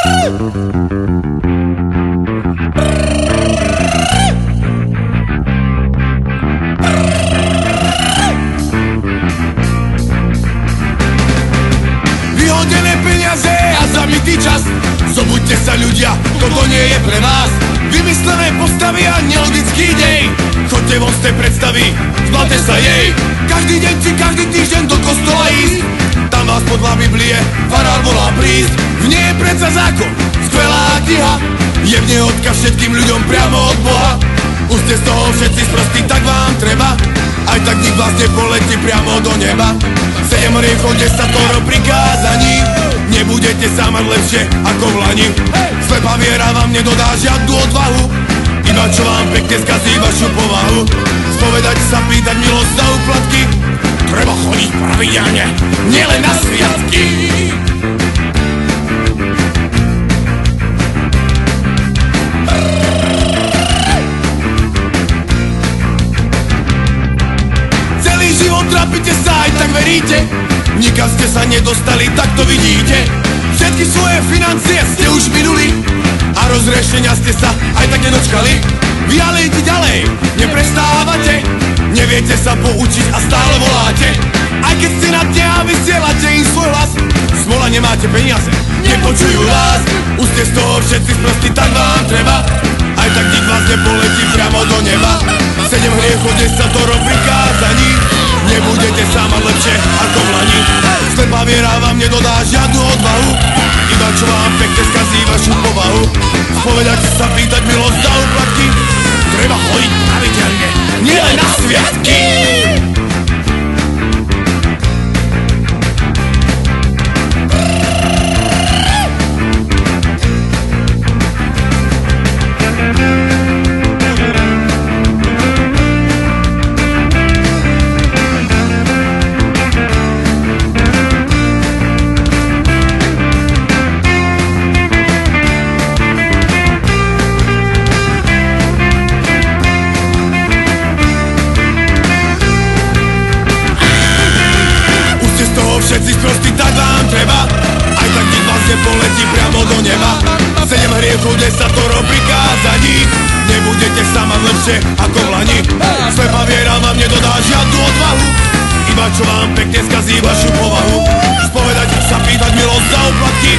Vyhodené peniaze a zabitý čas. Zobuďte sa ľudia, toto nie je pre vás. Vymyslené postavy a nelogický dej. Choďte von z tej predstavy, zbavte sa jej. Každý deň či každý týždeň do kostola ísť. Tam vás podľa Biblie farár volá prísť. V nej je predsa zákon, skvelá kniha. Je v nej odkaz všetkým ľuďom priamo od Boha. Už ste z toho všetci sprostí, tak vám treba. Aj tak nik vás nepoletí priamo do neba. 7 hriechov, 10 prikázaní. Nebudete sa mať lepšie ako v lani. Slepá viera vám nedodá žiadnu odvahu. Iba čo vám pekne skazí vašu povahu. Spovedať sa, pýtať milosť za úplatky. Treba chodiť pravidelne, nielen na sviatky. Celý život trápite sa, aj tak veríte. Nikam ste sa nedostali, tak to vidíte. Všetky svoje financie ste už minuli a rozriešenia ste sa aj tak nedočkali. Vy ale idete ďalej, neprestávate. Neviete sa poučiť a stále voláte. Aj keď ste na dne a vysielate im svoj hlas. Smola, nemáte peniaze, nepočujú vás. Už ste z toho všetci sprostí, tak vám treba. Aj tak nik vás nepoletí priamo do neba. 7 hriechov, 10 prikázaní. Nebudete sa mať lepšie ako v lani. Slepá viera vám nedodá žiadnu odvahu. Iba čo vám pekne skazí vašu povahu. Spovedať sa, pýtať milosť za úplatky. Treba chodiť pravidelne, nielen na sviatky. Všetci sprostí, tak vám treba. Aj tak nik vás nepoletí priamo do neba. 7 hriechov, 10 prikázaní. Nebudete sa mať lepšie ako v lani. Slepá viera vám nedodá žiadnu odvahu. Iba čo vám pekne skazí vašu povahu. Spovedať sa, pýtať milosť za úplatky.